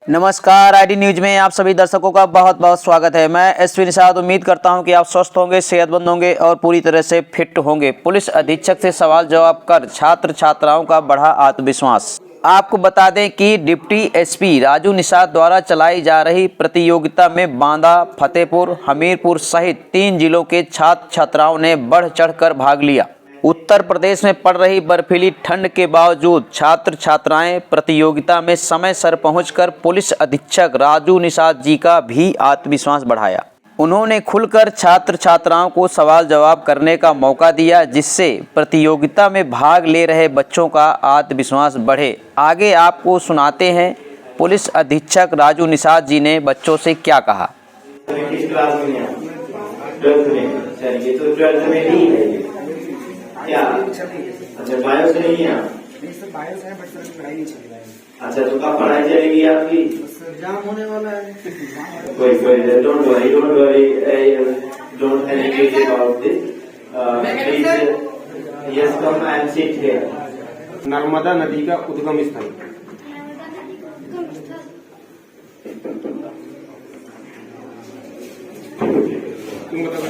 नमस्कार, ID news में आप सभी दर्शकों का बहुत बहुत स्वागत है। मैं एसपी निषाद उम्मीद करता हूं कि आप स्वस्थ होंगे, सेहतमंद होंगे और पूरी तरह से फिट होंगे। पुलिस अधीक्षक से सवाल जवाब कर छात्र छात्राओं का बढ़ा आत्मविश्वास। आपको बता दें कि डिप्टी एसपी राजू निषाद द्वारा चलाई जा रही प्रतियोगिता में बांदा, फतेहपुर, हमीरपुर सहित 3 जिलों के छात्र छात्राओं ने बढ़ चढ़कर भाग लिया। उत्तर प्रदेश में पड़ रही बर्फीली ठंड के बावजूद छात्र छात्राएं प्रतियोगिता में समय सर पहुंचकर पुलिस अधीक्षक राजू निषाद जी का भी आत्मविश्वास बढ़ाया। उन्होंने खुलकर छात्र छात्राओं को सवाल जवाब करने का मौका दिया, जिससे प्रतियोगिता में भाग ले रहे बच्चों का आत्मविश्वास बढ़े। आगे आपको सुनाते हैं पुलिस अधीक्षक राजू निषाद जी ने बच्चों से क्या कहा। किस क्लास में है? 12th में। चलिए, तो 12th में नहीं है क्या? अच्छा, बायो से नहीं है? नहीं सर, बायो से है बट सर पढ़ाई नहीं चल रहा है। अच्छा, तो कब पढ़ाई चलेगी आपकी? एग्जाम होने वाला है। कोई don't worry don't hesitate about this. Please yes come and sit here. Narmada नदी का उद्गम स्थल। तुम बताओ।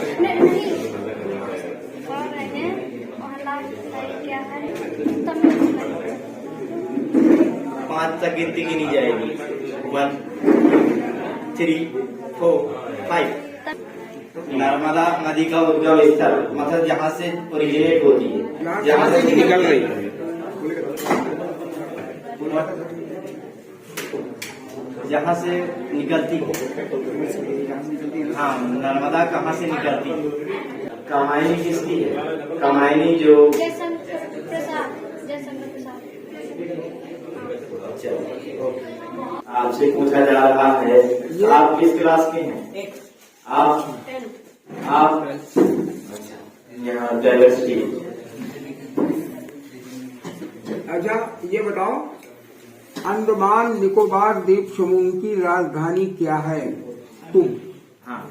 5 तक गिनती की नहीं जाएगी। 1 3 4 5। नर्मदा नदी का उद्गम स्थल मतलब जहाँ से ओरिजिनेट होती है, जहाँ से निकल रही है। जहाँ से निकलती है। हाँ, नर्मदा कहाँ से निकलती है? कमायनी किसकी है? कमायनी जो आपसे पूछा जा रहा है, आप किस क्लास के हैं? आप अच्छा, यहाँ डायवर्सिटी। अच्छा, ये बताओ, अंडमान निकोबार द्वीप समूह की राजधानी क्या है? तुम। हाँ,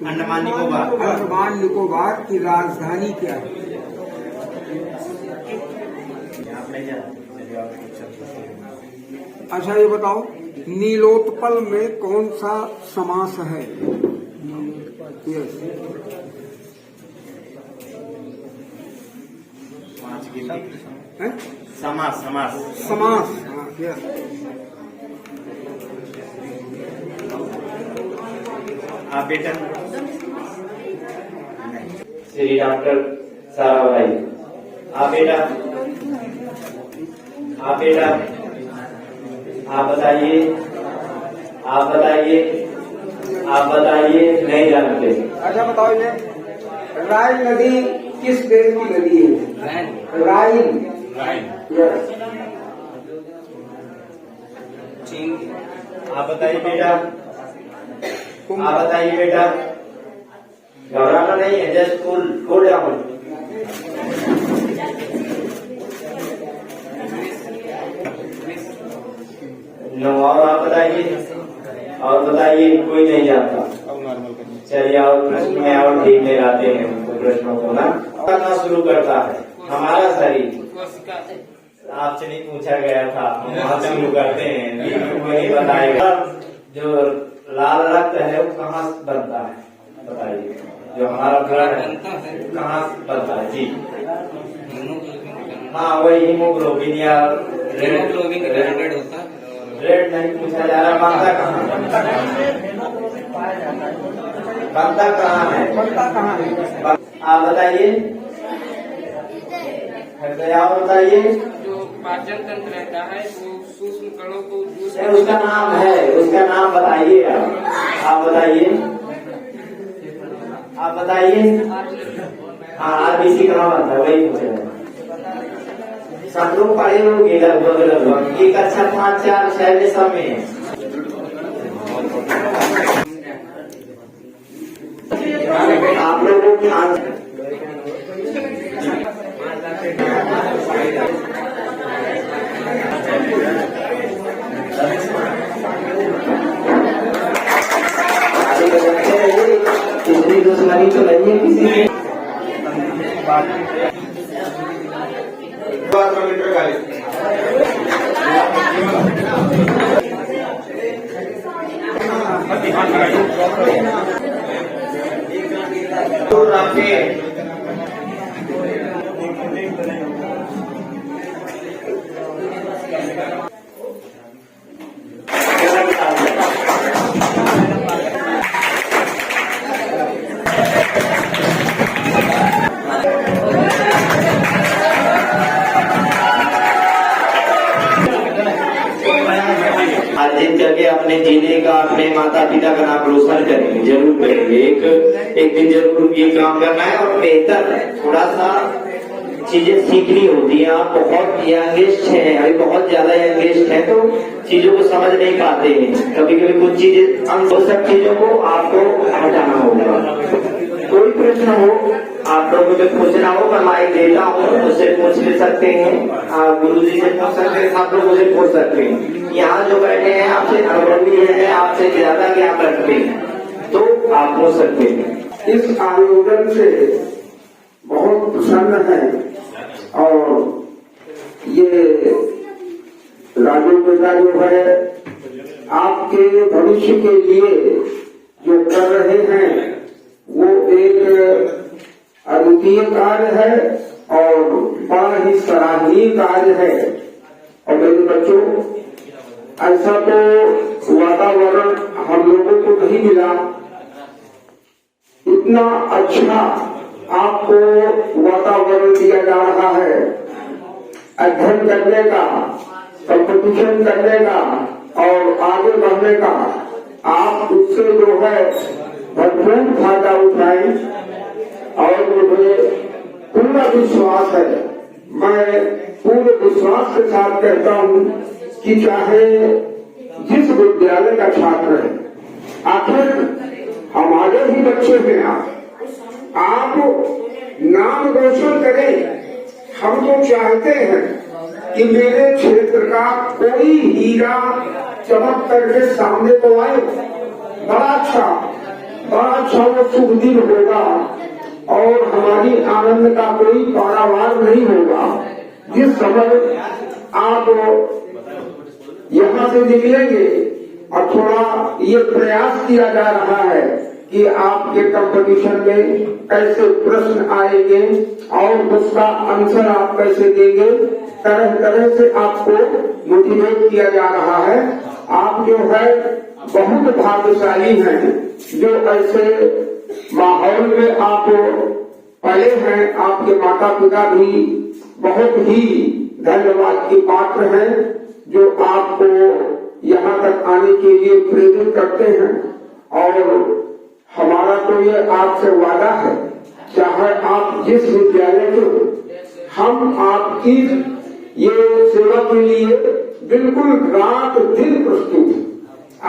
अंडमान निकोबार। अंडमान निकोबार की राजधानी क्या है? अच्छा, ये बताओ, नीलोत्पल में कौन सा समास है? यस। समास। समास। समास। हाँ, यस। आप बेटा श्री डॉक्टर सारा भाई, आप बेटा आप बताइए नहीं जानते। अच्छा, बताओ, ये राइन नदी किस देश की नदी है? राइन। यस। आप बताइए बेटा, घबराना नहीं है, जस्ट कूल डाउन। और आप बताइए कोई नहीं जानता। चलिए, और प्रश्न में और ठीक में लाते हैं उनको प्रश्नों को ना करना शुरू करता है। हमारा शरीर आपसे नहीं पूछा गया था, हम वहाँ शुरू करते हैं। कोई बताएगा जो लाल रक्त है वो कहाँ बनता है? बताइए, जो हमारा ब्लड है कहाँ बनता है? जी हाँ, वही हीमोग्लोबिन या रेड होता है। रेड नहीं पूछा जा रहा, बनता कहाँ है? आप बताइए, आप बताइए। जो पाचन तंत्र रहता है वो सूक्ष्म कणों को उसका नाम बताइए। आप बताइए। हाँ, आरबीसी कहाँ बनता है वही पूछ रहे हैं। सब लोग पढ़े होंगे लगभग एक अच्छा 5 4 6 में सब में है। आप लोगों की दुश्मनी तो नहीं है किसी की। दूर रखें। अर्जित करके अपने जीने का, अपने माता पिता का नाम रोशन करेंगे, जरूर करेंगे। एक दिन जरूर ये काम करना है और बेहतर थोड़ा सा चीजें सीखनी होती है। आप बहुत यंगेस्ट हैं, अभी बहुत ज्यादा यंगेस्ट हैं, तो चीजों को समझ नहीं पाते हैं। कभी कभी कुछ चीजें, हम सब चीजों को आपको हटाना होगा। कोई प्रश्न हो आप लोगों को पूछना हो, मैं माइक देता हूँ, मुझसे पूछ ले सकते हैं, गुरुजी से पूछ सकते हैं, आप लोग मुझे पूछ सकते हैं। यहाँ जो बैठे हैं आपसे अनुभवी है, आपसे ज्यादा ज्ञान रखते हैं, तो आप पूछ सकते हैं। इस आयोजन से बहुत प्रसन्न है और ये राजू बेटा जो है आपके भविष्य के लिए जो कर रहे हैं वो एक अद्वितीय कार्य है और बड़ा ही सराहनीय कार्य है। और मेरे बच्चों, ऐसा तो वातावरण हम लोगों को नहीं मिला, इतना अच्छा आपको वातावरण दिया जा रहा है अध्ययन करने का, कंपटीशन करने का और आगे बढ़ने का। आप उससे जो है भरपूर फायदा उठाएं और मुझे पूरा विश्वास है, मैं पूरे विश्वास के साथ कहता हूँ कि चाहे जिस विद्यालय का छात्र है, आखिर हमारे ही बच्चे हैं, आप नाम रोशन करें। हम तो चाहते हैं कि मेरे क्षेत्र का कोई हीरा चमक करके सामने को आए, बड़ा अच्छा वो शुभ दिन होगा और हमारी आनंद का कोई पारावार नहीं होगा। जिस समय आप यहाँ से निकलेंगे और थोड़ा ये प्रयास किया जा रहा है कि आपके कंपटीशन में कैसे प्रश्न आएंगे और उसका आंसर आप कैसे देंगे, तरह तरह से आपको मोटिवेट किया जा रहा है। आप जो है बहुत भाग्यशाली हैं जो ऐसे माहौल में आप पले हैं। आपके माता पिता भी बहुत ही धन्यवाद के पात्र हैं जो आपको यहाँ तक आने के लिए प्रेरित करते हैं। और हमारा तो ये आपसे वादा है, चाहे आप जिस विद्यालय के हो, हम आपकी ये सेवा के लिए बिल्कुल रात दिन प्रस्तुत हैं।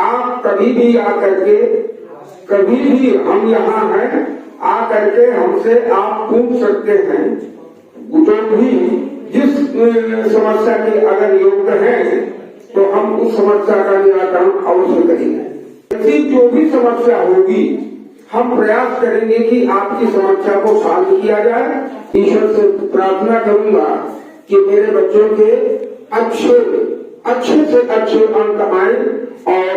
आप कभी भी आकर के, कभी भी हम यहाँ हैं, आकर के हमसे आप पूछ सकते हैं। जो भी जिस समस्या के अगर योग्य हैं तो हम उस समस्या का निराकरण अवश्य करेंगे। ऐसी जो भी समस्या होगी हम प्रयास करेंगे कि आपकी समस्या को सॉल्व किया जाए। ईश्वर से प्रार्थना करूंगा कि मेरे बच्चों के अच्छे से अच्छे अंक आए और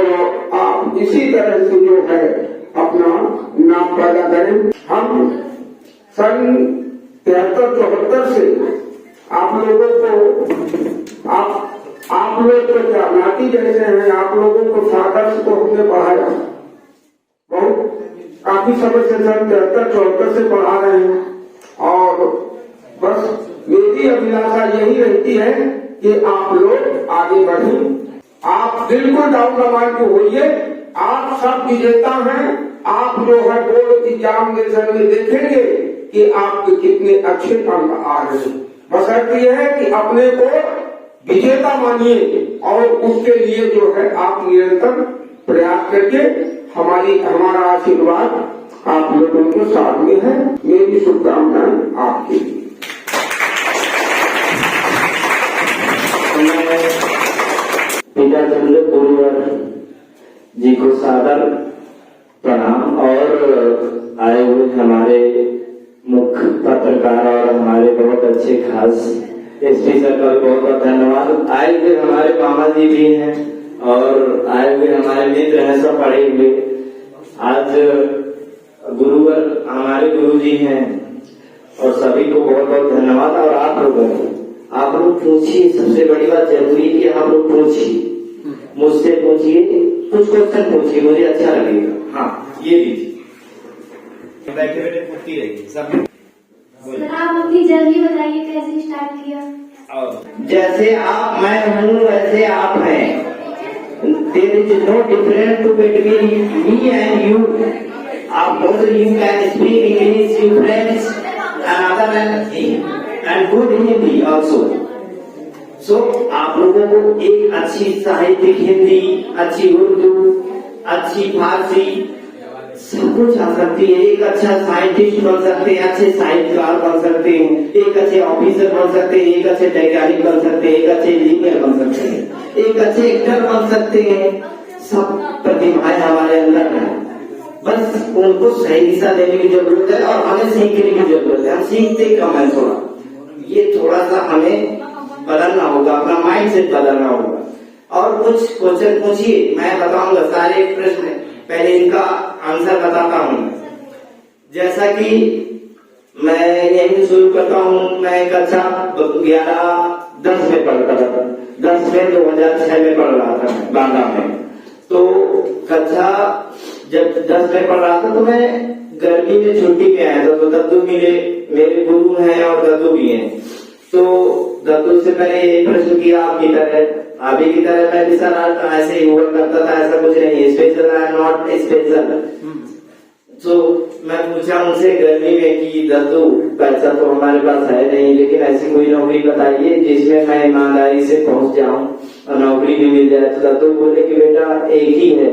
आप इसी तरह से जो है अपना नाम पैदा करें। हम सन 73-74 से आप लोगों को आप लोग तो क्या नाती जैसे हैं, आप लोगों को सादर्श को हमने पढ़ाया, बहुत काफी समय से सन 73-74 से पढ़ा रहे हैं। और बस मेरी अभिलाषा यही रहती है कि आप लोग आगे बढ़ें। आप बिल्कुल डाउन न माइंड होइए, आप सब विजेता हैं। आप जो है बोर्ड एग्जामिनेशन में देखेंगे कि आपके कितने अच्छे अंक आ रहे हैं। बस अर्थ यह है कि अपने को विजेता मानिए और उसके लिए जो है आप निरंतर प्रयास करके हमारा आशीर्वाद आप लोगों के साथ में है। मेरी शुभकामनाएं आपके लिए। पिता चंद्र पुरवर जी को सादर प्रणाम और आए हुए हमारे मुख्य पत्रकार और हमारे बहुत अच्छे खास एसपी सर का बहुत बहुत धन्यवाद। आए हुए हमारे मामा जी भी हैं और आए हुए हमारे मित्र हैं, सब पढ़े हुए आज गुरुवर हमारे गुरु जी हैं और सभी को बहुत बहुत धन्यवाद। और आप लोग पूछिए, सबसे बड़ी बात जरूरी है कि आप लोग पूछिए, मुझसे पूछिए, कुछ क्वेश्चन पूछिए, मुझे अच्छा लगेगा। हाँ ये लीजिए, बैठे बैठे पूछती रहिए सब। सर आप अपनी जर्नी बताइए, कैसे स्टार्ट किया? और जैसे आप मैं हूँ वैसे आप हैं। There is no difference between me and you. आप बोल you can speak English, you French, another and good Hindi also. So आप लोगों को एक अच्छी साहित्यिक हिंदी, अच्छी उर्दू, अच्छी फारसी सब कुछ आ सकती है। एक अच्छा साइंटिस्ट बन सकते हैं, अच्छे साहित्यकार बन सकते हैं, एक अच्छे ऑफिसर बन सकते हैं, एक अच्छे वैज्ञानिक बन सकते हैं, एक अच्छे इंजीनियर बन सकते हैं, एक अच्छे एक्टर बन सकते हैं। सब प्रतिभाएं हमारे अंदर है, बस उनको सही दिशा देने की जरूरत है और हमें सीखने की जरूरत है। हम सीखते कम है, थोड़ा सा हमें बदलना होगा, अपना माइंड सेट बदलना होगा। और कुछ क्वेश्चन पूछिए, मैं बताऊंगा सारे प्रश्न, पहले इनका आंसर बताता हूँ। जैसा कि मैं यही शुरू करता हूँ, मैं कक्षा 11-10 में पढ़ता था, 10 में 2006 में पढ़ रहा था बांदा में। तो कक्षा जब 10 में पढ़ रहा था तो मैं गर्मी में छुट्टी में आया था, तो दद्दू मिले, मेरे गुरु हैं और दद्दू भी हैं। तो दद्दू से मैंने ये प्रश्न किया, आपकी तरह अभी की तरह मैं भी सर ऐसे ही हुआ करता था, ऐसा कुछ नहीं है, special I am not special. तो मैं पूछा उनसे गर्मी में कि दद्दू पैसा तो हमारे पास है नहीं, लेकिन ऐसी कोई नौकरी बताइए जिसमें मैं ईमानदारी से पहुंच जाऊं और नौकरी भी मिल जाए। तो दद्दू बोले कि बेटा एक ही है,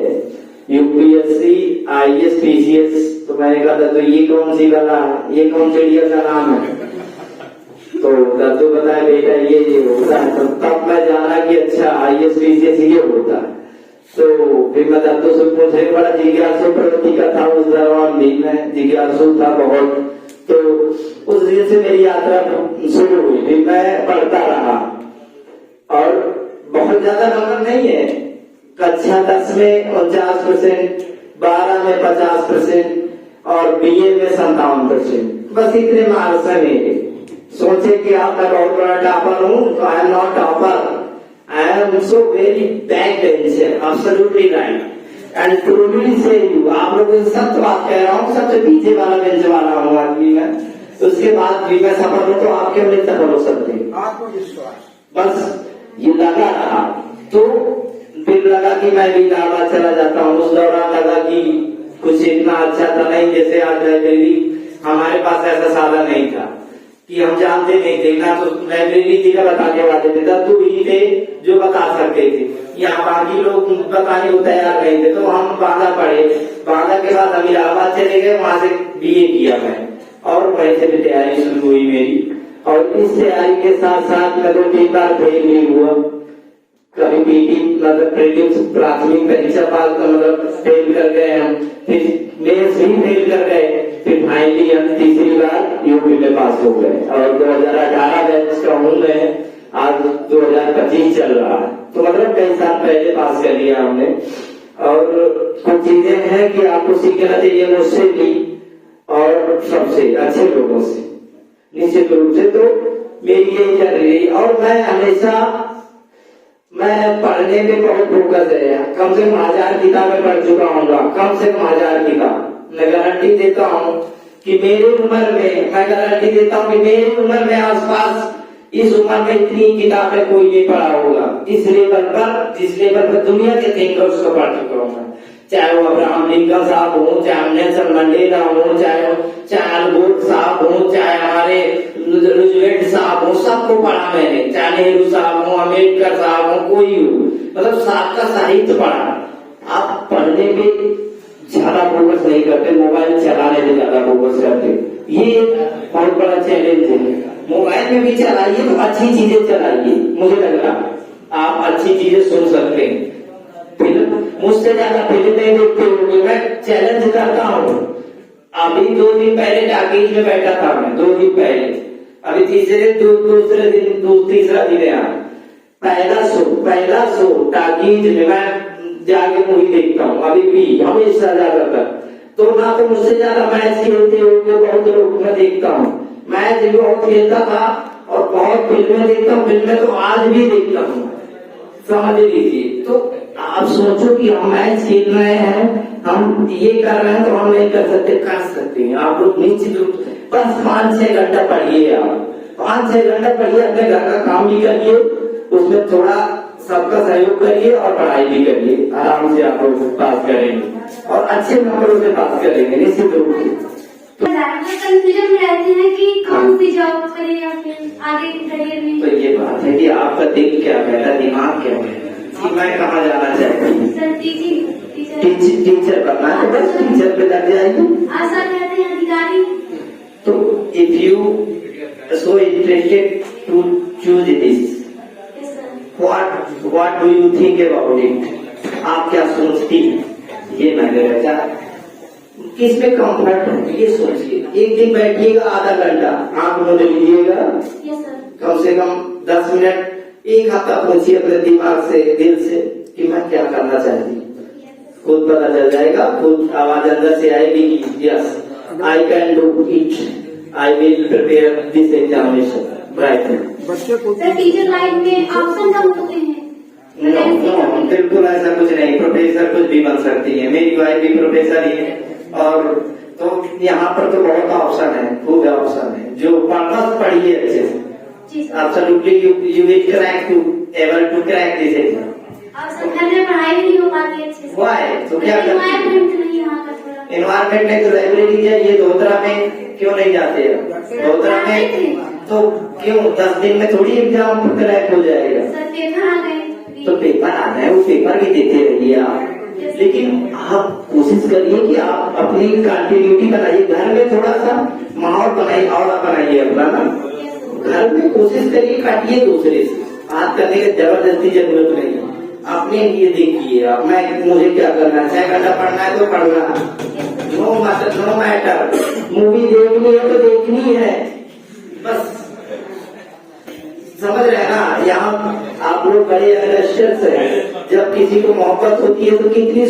यूपीएससी, आईएएस, पीसीएस। तो मैंने कहा दद्दू ये कौन सी वाला, ये कौन चिड़िया का नाम है? तो दद्दू बताया बेटा ये होता है। तब मैं जाना कि अच्छा आईएएस पीसीएस ये होता है। तो फिर मैं दद्दू से पूछे, बड़ा जिज्ञासु प्रवृत्ति का था उस दौरान भी, मैं जिज्ञासु था बहुत। तो उस दिन से मेरी यात्रा शुरू हुई, फिर मैं पढ़ता रहा और बहुत ज्यादा नंबर नहीं है। कक्षा 10 में 49%, 12 में 50% और बीए में 57%, बस इतने मार्क्स है मेरे। सोचे कि आप मैं बहुत बड़ा टॉपर हूँ, तो I am not topper, I am so very backbencher, absolutely right, and truly say you, आप लोगों से सत्य बात कह रहा हूँ, सबसे पीछे वाला बेंच वाला हूँ आदमी मैं। तो उसके बाद भी मैं सफल हूँ, तो आप क्यों नहीं सफल हो सकते? आत्मविश्वास, बस ये लगा रहा। तो फिर लगा कि मैं भी लावा चला जाता हूँ। उस दौरान लगा कि कुछ इतना अच्छा था नहीं, जैसे आज लाइब्रेरी, हमारे पास ऐसा साधन नहीं था कि हम जानते नहीं थे ना, तो लाइब्रेरी थी ना बताने वाले थे, दद्दू ही थे जो बता सकते थे, या बाकी लोग बताने को तैयार नहीं थे। तो हम बांदा पढ़े, बांदा के बाद हम इलाहाबाद चले गए, वहां से बीए किया मैं, और वहीं से भी तैयारी शुरू हुई मेरी। और इस तैयारी के साथ साथ मैं 2-3 बार फेल भी हुआ, कभी पीटी मतलब प्रीलिम्स प्राथमिक परीक्षा पास मतलब फेल कर गए हम, फिर मेंस भी फेल कर गए, फिर फाइनली हम तीसरी बार यूपी में पास हो गए। और 2018 बैच का हूँ मैं, आज 2025 चल रहा है, तो मतलब कई साल पहले पास कर लिया हमने। और कुछ चीजें हैं कि आपको सीखना चाहिए मुझसे भी और सबसे अच्छे लोगों से, निश्चित रूप से। तो मेरी यही चल रही, और मैं हमेशा मैं पढ़ने में बहुत फोकस है, कम से कम 1000 किताबें पढ़ चुका हूँ, कम से कम 1000 किताब। मैं गारंटी देता हूँ कि मेरी उम्र में, मैं गारंटी देता हूँ कि मेरी उम्र में आसपास इस उम्र में इतनी किताबें कोई नहीं पढ़ा होगा। इस लेवल पर, जिस लेवल पर दुनिया के थिंकर्स को पढ़ चुका हूँ मैं, चाहे वो अब्राहम लिंकन साहब हो, चाहे नेल्सन मंडेला हो, चाहे अल गोर साहब हो, चाहे हमारे रूजवेल्ट साहब हो, सबको पढ़ा मैंने, चाहे नेहरू साहब हो, अम्बेडकर साहब हो, कोई हो, मतलब सबका साहित्य पढ़ा। आप पढ़ने में ज्यादा फोकस नहीं करते, मोबाइल चलाने में ज्यादा फोकस करते, ये बहुत बड़ा चैलेंज है। मोबाइल में भी चलाइए तो अच्छी चीजें चलाइए, मुझे लग रहा आप अच्छी चीजें सुन सकते हैं। फिल्म मुझसे ज्यादा फिल्म नहीं देखते होंगे, मैं चैलेंज करता हूँ। अभी 2 दिन पहले टाकीज में बैठा था मैं, 2 दिन पहले, अभी तीसरा दिन है। पहला शो टाकीज में, मैं जाके मूवी देखता हूँ, अभी भी हमेशा ज्यादातर। तो ना तो मुझसे ज्यादा मैच खेलते होंगे बहुत लोग, मैं देखता हूँ मैच भी बहुत खेलता था और बहुत फिल्में देखता हूँ, फिल्में तो आज भी देखता हूँ, समझ लीजिए। तो आप सोचो कि हम मैच खेल रहे हैं, हम ये कर रहे हैं तो हम नहीं कर सकते, कर सकते हैं आप लोग निश्चित रूप से। बस 5-6 घंटा पढ़िए, आप 5-6 घंटा पढ़िए, अपने घर का काम भी करिए, उसमें थोड़ा सबका सहयोग करिए और पढ़ाई भी करिए, आराम से आप लोग पास करेंगे और अच्छे नंबरों से पास करेंगे निश्चित रूप से। कंफ्यूजन में रहते हैं कि कौन सी जॉब करें या फिर आगे करियर में। तो ये बात है कि आपका दिल क्या कहता है, दिमाग क्या कहता है कि मैं कहाँ जाना चाहती हूँ। सर टीचिंग टीचर बनना है तो बस टीचर पे लग जाएगी। आशा कहते हैं अधिकारी। तो if you so interested to choose this, yes sir. what do you think about it? आप क्या सोचती हैं ये मैंने रचा, किसमें कंफर्ट है ये सोचिए। एक दिन बैठिएगा आधा घंटा, आंख मूंद लीजिएगा, यस सर। कम से कम 10 मिनट, एक हफ्ता पूछिए अपने दिमाग से, दिल से कि मैं क्या करना चाहती हूँ। खुद पता चल जाएगा, खुद आवाज अंदर से आएगी कि yes I can do it, I will prepare this examination right. Sir teacher line में ऑप्शन कम होते हैं। नो, बिल्कुल ऐसा कुछ नहीं, प्रोफेसर कुछ भी बन सकती है, मेरी वाइफ भी प्रोफेसर ही है। और तो यहाँ पर तो बहुत ऑप्शन है, खूब ऑप्शन है, जो बस पढ़िए अच्छे से। Absolutely, you will crack to able to crack this exam. अब सर घर में पढ़ाई भी नहीं हो पाती अच्छे से। Why? तो क्या करते हैं? एनवायरनमेंट नहीं यहाँ का थोड़ा। एनवायरमेंट में तो लाइब्रेरी है, ये धोतरा में क्यों नहीं जाते हैं? धोतरा में तो क्यों 10 दिन में थोड़ी एग्जाम क्रैक हो जाएगा। सर पेपर आ गए तो पेपर आ जाए, वो पेपर भी देते रहिए आप, लेकिन आप कोशिश करिए कि आप अपनी कंटिन्यूटी बनाइए, घर में थोड़ा सा माहौल बनाइए, और बनाइए अपना ना, घर में कोशिश करिए, काटिए दूसरे से, बात करने की जबरदस्ती जरूरत नहीं है। अपने लिए देखिए आप, मैं मुझे क्या करना है, 6 घंटा पढ़ना है तो पढ़ना, नो मैटर, मूवी देखनी है तो देखनी है, बस समझ रहे हैं ना। यहाँ आप लोग बड़े अंडरस्टैंड हैं, जब किसी को मोहब्बत होती है तो कितनी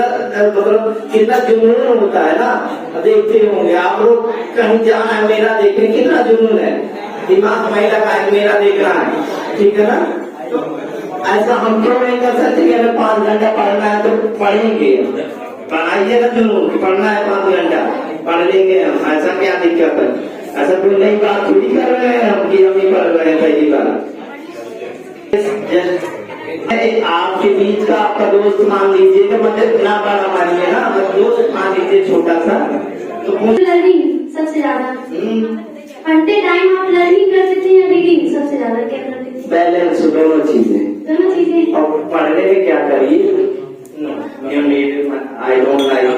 मतलब कितना जुनून होता है ना, देखते होंगे आप लोग, कहीं जाना है मेरा देखने, कितना जुनून है, दिमाग में लगा है मेरा देखना है, ठीक है ना। तो ऐसा हम क्यों नहीं कर सकते कि हमें 5 घंटा पढ़ना है तो पढ़ेंगे, पढ़ाइए ना जुनून, पढ़ना है 5 घंटा पढ़ लेंगे हम, ऐसा क्या दिक्कत है। ऐसा कोई नई बात थोड़ी कर रहे हैं हम कि हम ही पढ़ रहे हैं पहली बार। आपके बीच का आपका दोस्त मान लीजिए, मतलब ना बड़ा मानिए ना, दोस्त मान लीजिए छोटा सा, तो लर्निंग सबसे ज्यादा पढ़ते टाइम आप लर्निंग करते थे या रीडिंग सबसे ज्यादा क्या करते थे? बैलेंस, दोनों चीजें। और पढ़ने में क्या करिए, आई डोंट लाइक,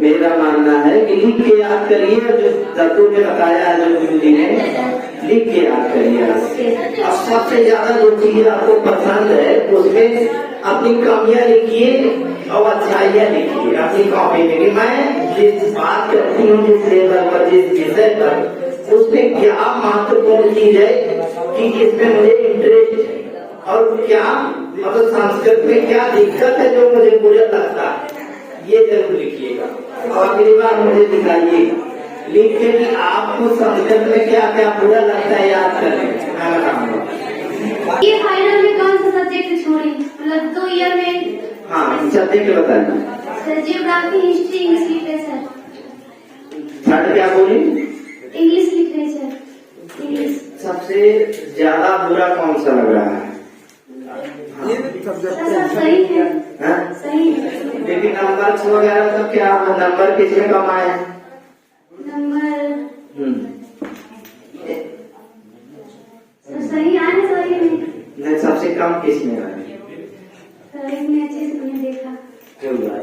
मेरा मानना है कि लिख के याद करिए, जो दत्तू ने बताया है, जो गुरु जी ने, लिख के याद करिए। और सबसे ज्यादा जो चीज आपको पसंद है उसमें अपनी कमियां लिखिए और अच्छाइयां लिखिए अपनी कॉपी में, कि मैं जिस बात करती हूँ, जिस लेवल पर, जिस विषय पर, उसमें क्या महत्वपूर्ण चीज है, कि इसमें मुझे इंटरेस्ट है, और क्या मतलब संस्कृत में क्या दिक्कत है जो मुझे बुरा लगता है, ये जरूर लिखिएगा। और अगली बार मुझे दिखाइए लिख के कि आपको संस्कृत में क्या क्या बुरा लगता है, याद करें। ये फाइनल में कौन सा सब्जेक्ट छोड़ी, मतलब 2 ईयर में? हाँ, सब्जेक्ट बताना। Sir geography, history, English literature. Third क्या बोली? English literature. इंग्लिश सबसे ज्यादा बुरा कौन सा लग रहा है? सब सही है। हाँ? सही है। लेकिन नंबर वगैरह तो क्या, नंबर किसमें कम आए? नंबर सही आए ना, सही में नहीं, सबसे कम किसमें आए? सही में अच्छे से मैंने देखा।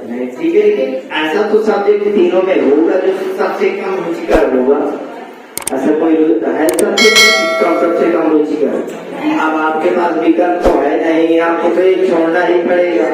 नहीं, ठीक है, लेकिन ऐसा तो सब्जेक्ट तीनों में होगा जो सबसे कम रुचिकर होगा, ऐसा कोई है सबसे कम रुचिकर? अब आपके पास विकल्प तो है नहीं, आपको तो छोड़ना ही पड़ेगा।